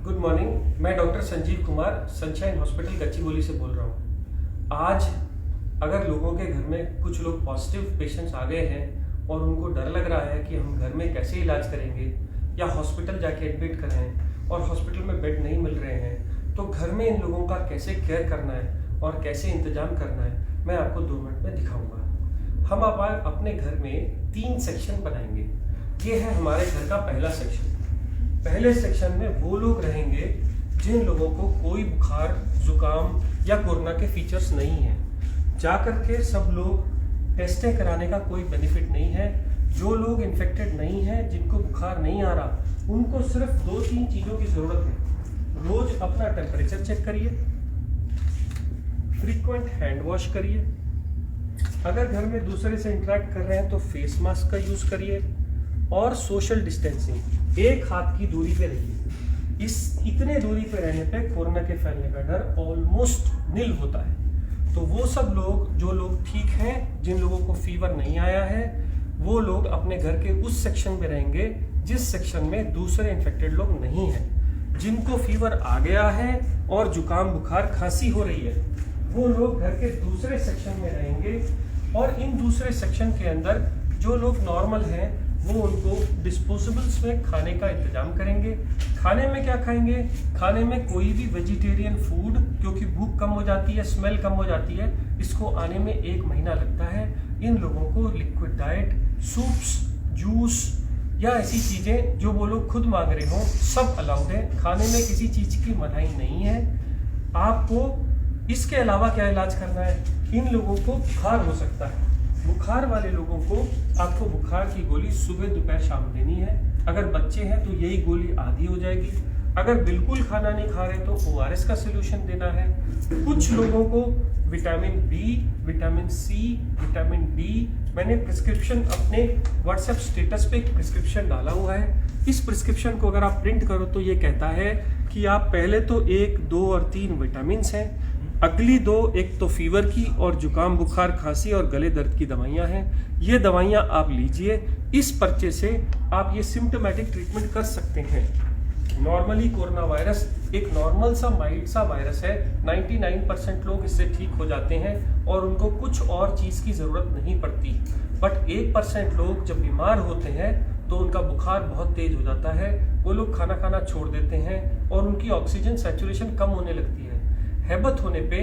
Good morning. मैं doctor Sanjeev Kumar Sunshine Hospital Gachibowli से बोल रहा हूँ। आज अगर लोगों के घर में कुछ लोग पॉजिटिव पेशेंट्स आ गए हैं और उनको डर लग रहा है कि हम घर में कैसे इलाज करेंगे या हॉस्पिटल जाके एडमिट करें और हॉस्पिटल में बेड नहीं मिल रहे हैं, तो घर में इन लोगों का कैसे केयर करना है और कैसे इंतजाम करना है, मैं आपको 2 मिनट में दिखाऊंगा। हम अपने घर में 3 सेक्शन बनाएंगे। ये है हमारे घर का पहला सेक्शन। पहले सेक्शन में वो लोग रहेंगे जिन लोगों को कोई बुखार, जुकाम या कोरोना के फीचर्स नहीं है। जाकर के सब लोग टेस्टें कराने का कोई बेनिफिट नहीं है। जो लोग इन्फेक्टेड नहीं हैं, जिनको बुखार नहीं आ रहा, उनको सिर्फ 2-3 चीज़ों की ज़रूरत है। रोज अपना टेम्परेचर चेक करिए, फ्रीक्वेंट हैंड वॉश करिए, अगर घर में दूसरे से इंटरेक्ट कर रहे हैं तो फेस मास्क का यूज़ करिए और सोशल डिस्टेंसिंग, 1 हाथ की दूरी पे रहिए। इतने दूरी पे रहने पे कोरोना के फैलने का डर ऑलमोस्ट निल होता है। तो वो सब लोग, जो लोग ठीक हैं, जिन लोगों को फीवर नहीं आया है, वो लोग अपने घर के उस सेक्शन में रहेंगे जिस सेक्शन में दूसरे इन्फेक्टेड लोग नहीं हैं। जिनको फीवर आ गया है और जुकाम, बुखार, खांसी हो रही है, वो लोग घर के दूसरे सेक्शन में रहेंगे। और इन दूसरे सेक्शन के अंदर जो लोग नॉर्मल हैं, वो उनको डिस्पोजेबल्स में खाने का इंतजाम करेंगे। खाने में क्या खाएंगे? खाने में कोई भी वेजिटेरियन फूड, क्योंकि भूख कम हो जाती है, स्मेल कम हो जाती है, इसको आने में 1 महीना लगता है। इन लोगों को लिक्विड डाइट, सूप्स, जूस या ऐसी चीज़ें जो वो लोग खुद मांग रहे हों, सब अलाउड है। खाने में किसी चीज़ की मनाही नहीं है। आपको इसके अलावा क्या इलाज करना है? इन लोगों को बुखार हो सकता है। बुखार वाले लोगों को आपको बुखार की गोली सुबह, दोपहर, शाम देनी है। अगर बच्चे हैं तो यही गोली आधी हो जाएगी। अगर बिल्कुल खाना नहीं खा रहे तो ORS का सोल्यूशन देना है। कुछ लोगों को vitamin B, vitamin C, vitamin D, मैंने प्रिस्क्रिप्शन अपने व्हाट्सएप स्टेटस पे एक प्रिस्क्रिप्शन डाला हुआ है। इस प्रिस्क्रिप्शन को अगर आप प्रिंट करो तो ये कहता है कि आप पहले तो 1, 2 और 3 विटामिन हैं, अगली 2, एक तो फीवर की और जुकाम, बुखार, खांसी और गले दर्द की दवाइयाँ हैं। ये दवाइयाँ आप लीजिए। इस पर्चे से आप ये सिम्टोमेटिक ट्रीटमेंट कर सकते हैं। नॉर्मली कोरोना वायरस एक नॉर्मल सा माइल्ड सा वायरस है। 99% लोग इससे ठीक हो जाते हैं और उनको कुछ और चीज़ की ज़रूरत नहीं पड़ती। बट 1% लोग जब बीमार होते हैं तो उनका बुखार बहुत तेज हो जाता है। वो लोग खाना खाना छोड़ देते हैं और उनकी ऑक्सीजन सैचुरेशन कम होने लगती है। हैबत होने पे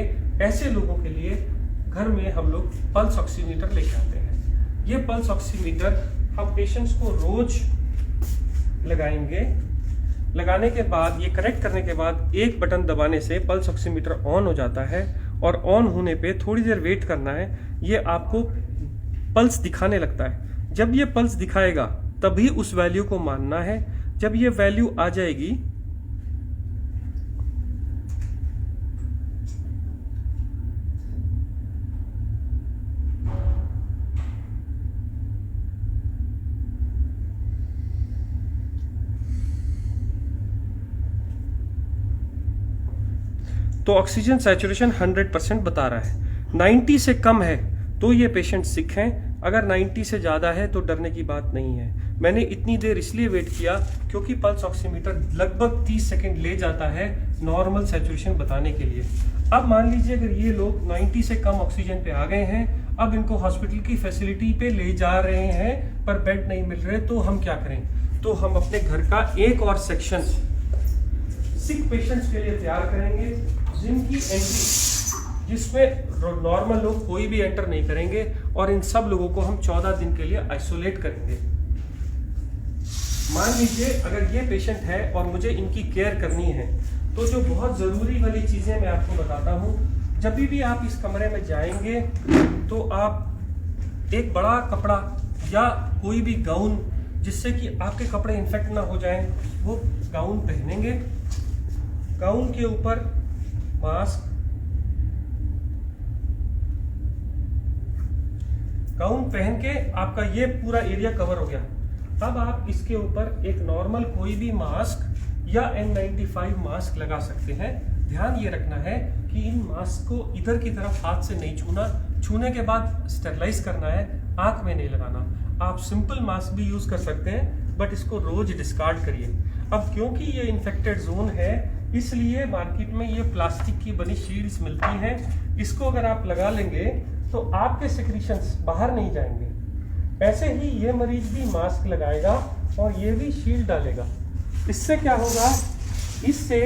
ऐसे लोगों के लिए घर में हम लोग पल्स ऑक्सीमीटर लेके आते हैं। ये पल्स ऑक्सीमीटर हम पेशेंट्स को रोज लगाएंगे। लगाने के बाद, ये कनेक्ट करने के बाद, एक बटन दबाने से पल्स ऑक्सीमीटर ऑन हो जाता है और ऑन होने पे थोड़ी देर वेट करना है। ये आपको पल्स दिखाने लगता है। जब ये पल्स दिखाएगा तभी उस वैल्यू को मानना है। जब ये वैल्यू आ जाएगी तो ऑक्सीजन सैचुरेशन 100% बता रहा है। 90 से कम है तो ये पेशेंट सिक हैं। अगर 90 से ज़्यादा है तो डरने की बात नहीं है। मैंने इतनी देर इसलिए वेट किया क्योंकि पल्स ऑक्सीमीटर लगभग 30 सेकंड ले जाता है नॉर्मल सैचुरेशन बताने के लिए। अब मान लीजिए अगर ये लोग 90 से कम ऑक्सीजन पे आ गए हैं, अब इनको हॉस्पिटल की फैसिलिटी पे ले जा रहे हैं पर बेड नहीं मिल रहे, तो हम क्या करें? तो हम अपने घर का एक और सेक्शन सिक पेशेंट्स के लिए तैयार करेंगे, जिनकी एंट्री, जिसमें नॉर्मल लोग कोई भी एंटर नहीं करेंगे, और इन सब लोगों को हम 14 दिन के लिए आइसोलेट करेंगे। मान लीजिए अगर ये पेशेंट है और मुझे इनकी केयर करनी है, तो जो बहुत ज़रूरी वाली चीज़ें मैं आपको बताता हूँ। जब भी आप इस कमरे में जाएंगे तो आप एक बड़ा कपड़ा या कोई भी गाउन, जिससे कि आपके कपड़े इन्फेक्ट ना हो जाएं, वो गाउन पहनेंगे। गाउन के ऊपर मास्क, गाउन पहन के आपका ये पूरा एरिया कवर हो गया। अब आप इसके ऊपर एक नॉर्मल कोई भी मास्क या N95 मास्क लगा सकते हैं। ध्यान ये रखना है कि इन मास्क को इधर की तरफ हाथ से नहीं छूना। छूने के बाद स्टेरलाइज करना है, आंख में नहीं लगाना। आप सिंपल मास्क भी यूज कर सकते हैं, बट इसको रोज डिस्कार्ड करिए। अब क्योंकि ये इन्फेक्टेड जोन है, इसलिए मार्केट में ये प्लास्टिक की बनी शील्ड्स मिलती हैं। इसको अगर आप लगा लेंगे तो आपके सेक्रीशंस बाहर नहीं जाएंगे। ऐसे ही ये मरीज भी मास्क लगाएगा और ये भी शील्ड डालेगा। इससे क्या होगा, इससे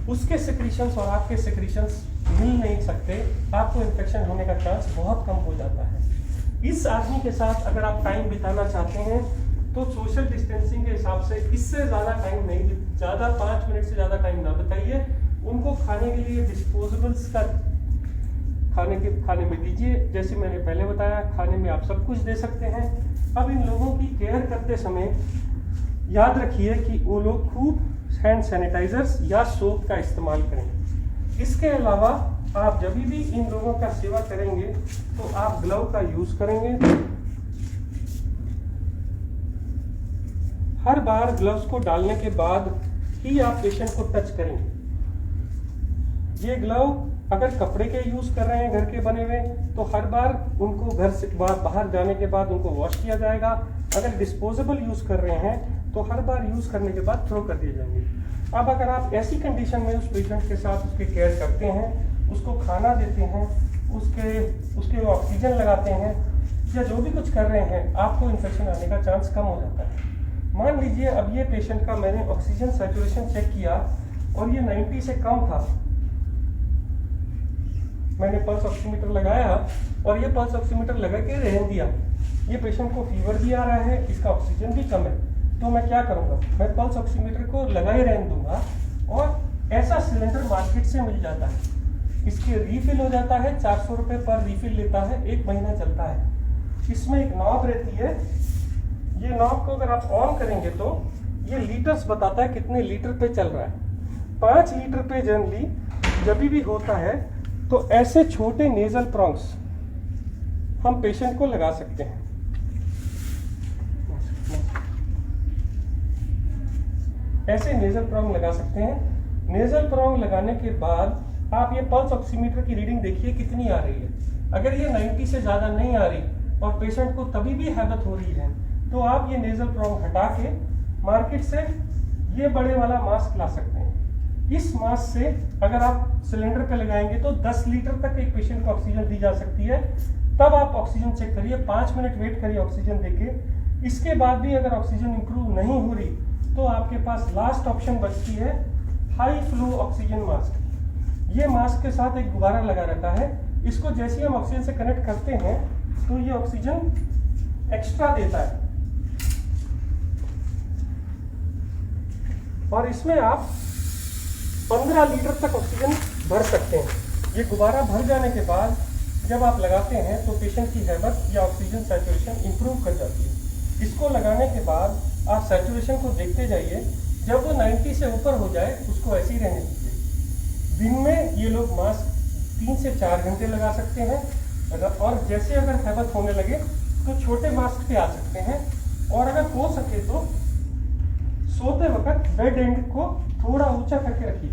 उसके सेक्रीशंस और आपके सेक्रीशंस मिल नहीं सकते, आपको इन्फेक्शन होने का चांस बहुत कम हो जाता है। इस आदमी के साथ अगर आप टाइम बिताना चाहते हैं तो सोशल डिस्टेंसिंग के हिसाब से इससे ज़्यादा टाइम नहीं, ज़्यादा 5 मिनट से ज़्यादा टाइम ना बताइए। उनको खाने के लिए डिस्पोजेबल्स का खाने में दीजिए। जैसे मैंने पहले बताया, खाने में आप सब कुछ दे सकते हैं। अब इन लोगों की केयर करते समय याद रखिए कि वो लोग खूब हैंड सैनिटाइजर्स या सोप का इस्तेमाल करें। इसके अलावा आप जब भी इन लोगों का सेवा करेंगे तो आप ग्लव का यूज करेंगे। हर बार ग्लव्स को डालने के बाद ही आप पेशेंट को टच करेंगे। ये ग्लव अगर कपड़े के यूज कर रहे हैं घर के बने हुए, तो हर बार उनको घर से बाहर जाने के बाद उनको वॉश किया जाएगा। अगर डिस्पोजेबल यूज कर रहे हैं तो हर बार यूज करने के बाद थ्रो कर दिए जाएंगे। अब अगर आप ऐसी कंडीशन में उस पेशेंट के साथ उसकी केयर करते हैं, उसको खाना देते हैं, उसके ऑक्सीजन लगाते हैं या जो भी कुछ कर रहे हैं, आपको इन्फेक्शन आने का चांस कम हो जाता है। मान लीजिए अब ये पेशेंट का मैंने ऑक्सीजन सैचुरेशन चेक किया और ये 90 से कम था। मैंने पल्स ऑक्सीमीटर लगाया और ये पल्स ऑक्सीमीटर लगा के रहने दिया। ये पेशेंट को फीवर भी आ रहा है, इसका ऑक्सीजन भी कम है, तो मैं क्या करूंगा, मैं पल्स ऑक्सीमीटर को लगा ही रहने दूंगा। और ऐसा सिलेंडर मार्केट से मिल जाता है, इसके रीफिल हो जाता है, 400 रुपये पर रीफिल लेता है, 1 महीना चलता है। इसमें एक नॉब रहती है, ये नॉब को अगर आप ऑन करेंगे तो ये लीटर्स बताता है कितने लीटर पे चल रहा है। 5 लीटर पे जनरली जब भी होता है तो ऐसे छोटे नेजल प्रॉन्ग्स हम पेशेंट को लगा सकते हैं। ऐसे नेजल प्रॉन्ग लगा सकते हैं। नेजल प्रॉन्ग लगाने के बाद आप ये पल्स ऑक्सीमीटर की रीडिंग देखिए कितनी आ रही है। अगर ये 90 से ज़्यादा नहीं आ रही और पेशेंट को तभी भी हैबत हो रही है, तो आप ये नेजल प्रॉन्ग हटा के मार्केट से ये बड़े वाला मास्क ला सकते हैं। इस मास्क से अगर आप सिलेंडर पे लगाएंगे तो 10 लीटर तक एक पेशेंट को ऑक्सीजन दी जा सकती है। तब आप ऑक्सीजन चेक करिए, 5 मिनट वेट करिए ऑक्सीजन देके। इसके बाद भी अगर ऑक्सीजन इंप्रूव नहीं हो रही तो आपके पास लास्ट ऑप्शन बचती है हाई फ्लो ऑक्सीजन मास्क। ये मास्क के साथ एक गुब्बारा लगा रहता है, इसको जैसे हम ऑक्सीजन से कनेक्ट करते हैं तो ये ऑक्सीजन एक्स्ट्रा देता है और इसमें आप 15 लीटर तक ऑक्सीजन भर सकते हैं। ये गुब्बारा भर जाने के बाद जब आप लगाते हैं तो पेशेंट की हैबत या ऑक्सीजन सैचुरेशन इंप्रूव कर जाती है। इसको लगाने के बाद आप सैचुरेशन को देखते जाइए, जब वो 90 से ऊपर हो जाए उसको ऐसे ही रहने दीजिए। दिन में ये लोग मास्क 3 से 4 घंटे लगा सकते हैं और जैसे अगर हैबत होने लगे तो छोटे मास्क पे आ सकते हैं। और अगर हो सके तो सोते वक्त बेड एंड को थोड़ा ऊंचा करके रखिए।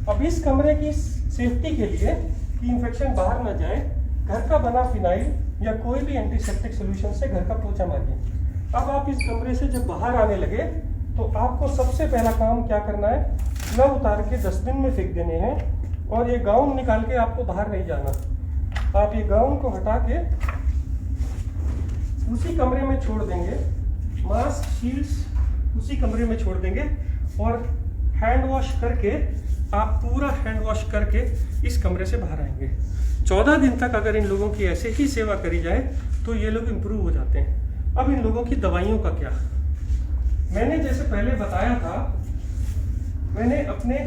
अब इस कमरे की सेफ्टी के लिए कि इन्फेक्शन बाहर न जाए, घर का बना फिनाइल या कोई भी एंटीसेप्टिक सोल्यूशन से घर का पोछा मारिए। अब आप इस कमरे से जब बाहर आने लगे तो आपको सबसे पहला काम क्या करना है, ग्लव उतार के डस्टबिन में फेंक देने हैं और ये गाउन निकाल के आपको बाहर नहीं जाना। आप ये गाउन को हटा के उसी कमरे में छोड़ देंगे, मास्क शील्ड्स उसी कमरे में छोड़ देंगे और हैंड वॉश करके आप पूरा हैंड वॉश करके इस कमरे से बाहर आएंगे। 14 दिन तक अगर इन लोगों की ऐसे ही सेवा करी जाए तो ये लोग इम्प्रूव हो जाते हैं। अब इन लोगों की दवाइयों का क्या, मैंने जैसे पहले बताया था, मैंने अपने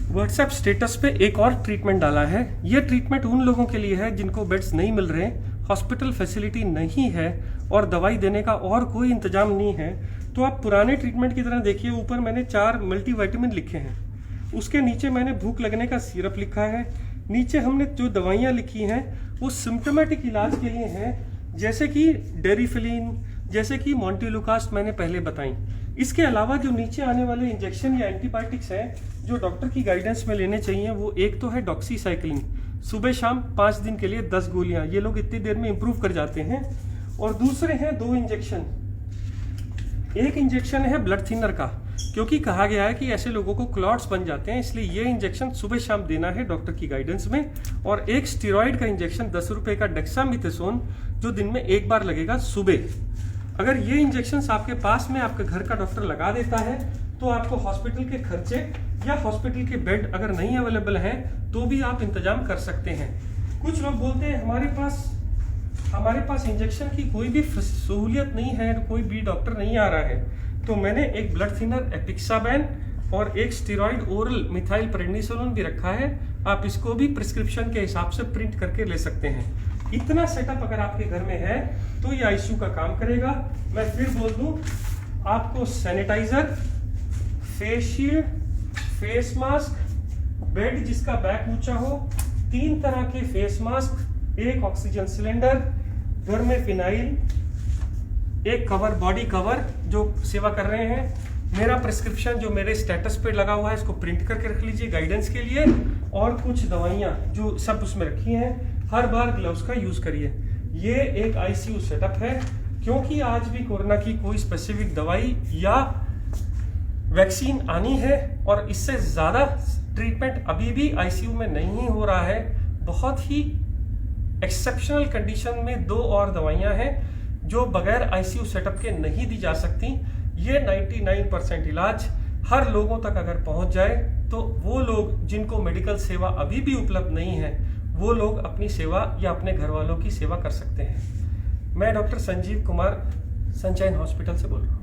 व्हाट्सएप स्टेटस पे एक और ट्रीटमेंट डाला है। ये ट्रीटमेंट उन लोगों के लिए है जिनको बेड्स नहीं मिल रहे, हॉस्पिटल फैसिलिटी नहीं है और दवाई देने का और कोई इंतजाम नहीं है। तो आप पुराने ट्रीटमेंट की तरह देखिए, ऊपर मैंने 4 मल्टीविटामिन लिखे हैं, उसके नीचे मैंने भूख लगने का सिरप लिखा है, नीचे हमने जो दवाइयाँ लिखी हैं वो सिम्टोमेटिक इलाज के लिए हैं, जैसे कि डेरिफिलिन, जैसे कि मॉन्टेलुकास्ट मैंने पहले बताई। इसके अलावा जो नीचे आने वाले इंजेक्शन या एंटीबायोटिक्स हैं जो डॉक्टर की गाइडेंस में लेने चाहिए, वो एक तो है डॉक्सीसाइक्लिन, सुबह शाम 5 दिन के लिए 10 गोलियां, ये लोग इतनी देर में इंप्रूव कर जाते हैं। और दूसरे हैं 2 इंजेक्शन एक इंजेक्शन है ब्लड थिनर का, क्योंकि कहा गया है कि ऐसे लोगों को क्लॉट्स बन जाते हैं, इसलिए ये इंजेक्शन सुबह शाम देना है डॉक्टर की गाइडेंस में। और एक स्टेरॉइड का इंजेक्शन 10 रुपए का डेक्सामेथासोन, जो दिन में एक बार लगेगा सुबह। अगर ये इंजेक्शन आपके पास में आपके घर का डॉक्टर लगा देता है तो आपको हॉस्पिटल के खर्चे या हॉस्पिटल के बेड अगर नहीं अवेलेबल है तो भी आप इंतजाम कर सकते हैं। कुछ लोग बोलते हैं हमारे पास इंजेक्शन की कोई भी सहूलियत नहीं है, कोई भी डॉक्टर नहीं आ रहा है, तो मैंने एक ब्लड थिनर एपिक्साबैन और एक स्टेरॉइड ओरल मिथाइल प्रेडनिसोलोन भी रखा है। आप इसको भी प्रिस्क्रिप्शन के हिसाब से प्रिंट करके ले सकते हैं। इतना सेटअप अगर आपके घर में है तो ये आईसीयू का काम करेगा। मैं फिर बोल दूं, आपको sanitizer, face shield, face mask, bed जिसका बैक ऊंचा हो, 3 तरह के फेस मास्क, एक ऑक्सीजन सिलेंडर, घर में फिनाइल, एक कवर, बॉडी कवर जो सेवा कर रहे हैं, मेरा प्रिस्क्रिप्शन जो मेरे स्टेटस पे लगा हुआ है इसको प्रिंट करके रख लीजिए गाइडेंस के लिए, और कुछ दवाइयाँ जो सब उसमें रखी हैं। हर बार ग्लव्स का यूज करिए। ये एक आईसीयू सेटअप है, क्योंकि आज भी कोरोना की कोई स्पेसिफिक दवाई या वैक्सीन आनी है और इससे ज़्यादा ट्रीटमेंट अभी भी आईसीयू में नहीं हो रहा है। बहुत ही एक्सेप्शनल कंडीशन में 2 और दवाइयां हैं जो बगैर आईसीयू सेटअप के नहीं दी जा सकती। ये 99% इलाज हर लोगों तक अगर पहुंच जाए तो वो लोग जिनको मेडिकल सेवा अभी भी उपलब्ध नहीं है वो लोग अपनी सेवा या अपने घर वालों की सेवा कर सकते हैं। मैं doctor Sanjeev Kumar Sunshine hospital से बोल रहा हूँ।